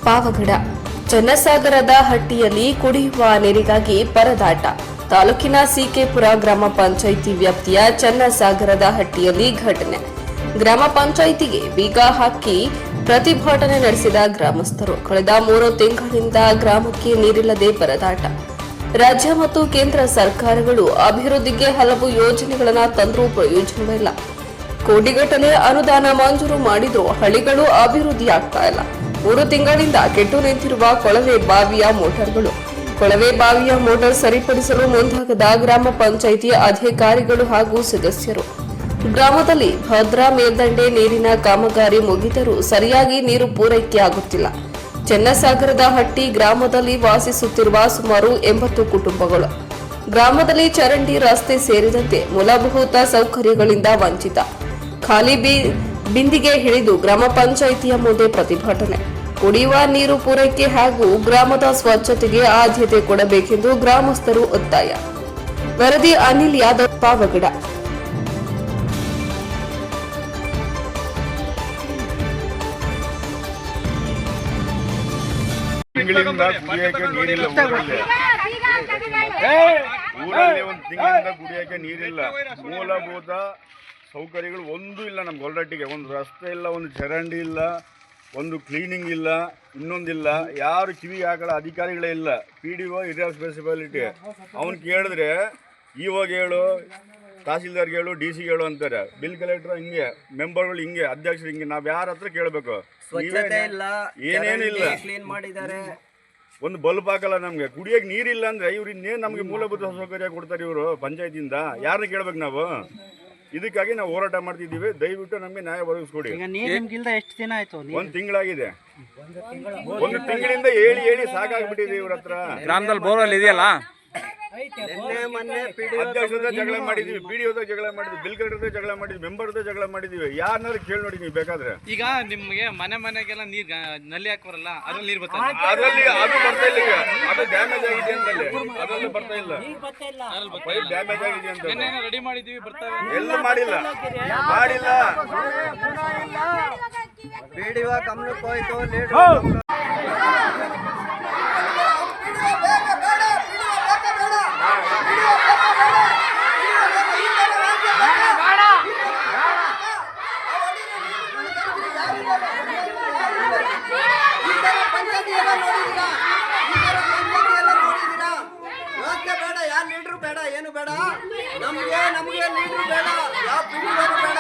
ಪಾವಗಡ ಚನ್ನಸಾಗರದ ಹಟ್ಟಿಯಲ್ಲಿ ಕುಡಿಯುವ ನೀರಿಗಾಗಿ ಪರದಾಟ. ತಾಲೂಕಿನ ಸಿಕೆಪುರ ಗ್ರಾಮ ಪಂಚಾಯಿತಿ ವ್ಯಾಪ್ತಿಯ ಚನ್ನಸಾಗರದ ಹಟ್ಟಿಯಲ್ಲಿ ಘಟನೆ. ಗ್ರಾಮ ಪಂಚಾಯಿತಿಗೆ ಬೀಗ ಹಾಕಿ ಪ್ರತಿಭಟನೆ ನಡೆಸಿದ ಗ್ರಾಮಸ್ಥರು. ಕಳೆದ 3 ತಿಂಗಳಿಂದ ಗ್ರಾಮಕ್ಕೆ ನೀರಿಲ್ಲದೆ ಪರದಾಟ. ರಾಜ್ಯ ಮತ್ತು ಕೇಂದ್ರ ಸರ್ಕಾರಗಳು ಅಭಿವೃದ್ಧಿಗೆ ಹಲವು ಯೋಜನೆಗಳನ್ನು ತಂದರೂ ಪ್ರಯೋಜನವಿಲ್ಲ. ಕೋಟಿಗಟ್ಟಲೆ ಅನುದಾನ ಮಂಜೂರು ಮಾಡಿದ್ರೂ ಹಳ್ಳಿಗಳು ಅಭಿವೃದ್ಧಿಯಾಗ್ತಾ ಇಲ್ಲ. 3 ತಿಂಗಳಿಂದ ಕೆಟ್ಟು ನಿಂತಿರುವ ಕೊಳವೆ ಬಾವಿಯ ಮೋಟಾರ್ ಸರಿಪಡಿಸಲು ಮುಂದಾಗದ ಗ್ರಾಮ ಪಂಚಾಯಿತಿ ಅಧಿಕಾರಿಗಳು ಹಾಗೂ ಸದಸ್ಯರು. ಗ್ರಾಮದಲ್ಲಿ ಭದ್ರಾ ಮೇಲ್ದಂಡೆ ನೀರಿನ ಕಾಮಗಾರಿ ಮುಗಿದರೂ ಸರಿಯಾಗಿ ನೀರು ಪೂರೈಕೆಯಾಗುತ್ತಿಲ್ಲ. ಚನ್ನಸಾಗರದ ಹಟ್ಟಿ ಗ್ರಾಮದಲ್ಲಿ ವಾಸಿಸುತ್ತಿರುವ ಸುಮಾರು 80 ಕುಟುಂಬಗಳು. ಗ್ರಾಮದಲ್ಲಿ ಚರಂಡಿ, ರಸ್ತೆ ಸೇರಿದಂತೆ ಮೂಲಭೂತ ಸೌಕರ್ಯಗಳಿಂದ ವಂಚಿತ. ಖಾಲಿ ಬಿಂದಿಗೆ ಹಿಡಿದು ಗ್ರಾಮ ಪಂಚಾಯಿತಿಯ ಮುಂದೆ ಪ್ರತಿಭಟನೆ. ಕುಡಿಯುವ ನೀರು ಪೂರೈಕೆ ಹಾಗೂ ಗ್ರಾಮದ ಸ್ವಚ್ಛತೆಗೆ ಆದ್ಯತೆ ಕೊಡಬೇಕೆಂದು ಗ್ರಾಮಸ್ಥರು ಒತ್ತಾಯ. ವರದಿ ಅನಿಲ್ ಯಾದವ್, ಪಾವಗಡ. ಊರಲ್ಲಿ 1 ತಿಂಗಳಿಂದ ಕುಡಿಯಕ್ಕೆ ನೀರಿಲ್ಲ. ಮೂಲಭೂತ ಸೌಕರ್ಯಗಳು ಒಂದೂ ಇಲ್ಲ. ನಮ್ಮ ಗೊಲ್ರಟ್ಟಿಗೆ ಒಂದು ರಸ್ತೆ ಇಲ್ಲ, ಒಂದು ಚರಂಡಿ ಇಲ್ಲ, ಒಂದು ಕ್ಲೀನಿಂಗ್ ಇಲ್ಲ, ಇನ್ನೊಂದಿಲ್ಲ. ಯಾರು ಕಿವಿಗೆ ಹಾಕಲ್ಲ, ಅಧಿಕಾರಿಗಳೇ ಇಲ್ಲ. PDO ಹಿರಿಯ ಮುನ್ಸಿಪಾಲಿಟಿ ಅವ್ನು ಕೇಳಿದ್ರೆ ಇವಾಗ ಹೇಳು, ತಹಸೀಲ್ದಾರ್ಗೆ ಹೇಳು, DC ಹೇಳು ಅಂತಾರೆ. ಬಿಲ್ ಕಲೆಕ್ಟರ್ ಹಿಂಗೆ, ಮೆಂಬರ್ಗಳು ಹಿಂಗೆ, ಅಧ್ಯಕ್ಷರು ಹಿಂಗೆ. ನಾವು ಯಾರ ಹತ್ರ ಕೇಳಬೇಕು? ಏನೇನು ಇಲ್ಲ. ಒಂದು ಬಲ್ಬ್ ಹಾಕಲ್ಲ. ನಮಗೆ ಕುಡಿಯೋಕೆ ನೀರಿಲ್ಲ ಅಂದ್ರೆ ಇವ್ರು ಇನ್ನೇನು ನಮಗೆ ಮೂಲಭೂತ ಸೌಕರ್ಯ ಕೊಡ್ತಾರೆ ಇವರು ಪಂಚಾಯತಿಯಿಂದ? ಯಾರನ್ನ ಕೇಳ್ಬೇಕು ನಾವು? ಇದಕ್ಕಾಗಿ ನಾವು ಹೋರಾಟ ಮಾಡ್ತಿದ್ದೀವಿ. ದಯವಿಟ್ಟು ನಮಗೆ ನ್ಯಾಯ ಒದಗಿಸ್ಕೊಡಿ. ಎಷ್ಟು ದಿನ ಆಯ್ತು? 1 ತಿಂಗಳಾಗಿದೆ. 1 ತಿಂಗಳಿಂದ ಹೇಳಿ ಸಾಕಾಗ್ಬಿಟ್ಟಿದೆ ಇವ್ರ ಹತ್ರ. ಗ್ರಾಮದಲ್ಲಿ ಬೋರ್ವೆಲ್ ಇದೆಯಲ್ಲ, ಅಧ್ಯಕ್ಷರ ಜಗಳ ಮಾಡಿದೀವಿ, PDO ಜಗಳ ಮಾಡಿದ್ವಿ, ಬಿಲ್ ಕಲೆಕ್ಟರ್ ಜಗಳ ಮಾಡಿದ್ವಿ, ಮೆಂಬರ್ ಜಗಳ ಮಾಡಿದೀವಿ. ಯಾರನ್ನಾರು ಕೇಳಿ ನೋಡಿ ನೀವು ಬೇಕಾದ್ರೆ. ಈಗ ನಿಮ್ಗೆ ಮನೆಗೆಲ್ಲ ನೀರ್ ನಲ್ಲಿ ಹಾಕೋರಲ್ಲ, ಅದ್ರಲ್ಲಿ ನೀರ್ ಬರ್ತದೆ. ಅದರಲ್ಲಿ ಅದು ಬರ್ತಾ ಇಲ್ಲ. ಈಗ ಅದು ಡ್ಯಾಮೇಜ್ ಆಗಿದೆ ಅಂತಲ್ಲಿ, ಅದರಲ್ಲಿ ಬರ್ತಾ ಇಲ್ಲ. ಡ್ಯಾಮೇಜ್ ಆಗಿದೆ ಅಂತ ರೆಡಿ ಮಾಡಿದೀವಿ, ಬರ್ತಾವೆ. ಎಲ್ಲ ಮಾಡಿಲ್ಲ. PDO ಗಮನಕ್ಕೆ ಹೋಯ್ತು. ಬೇಡ, ಏನು ಬೇಡ, ನಮ್ಗೆ ಲೀಡ್ರು ಬೇಡ, ಯಾವ ಪಿಡಿಗಳು ಬೇಡ.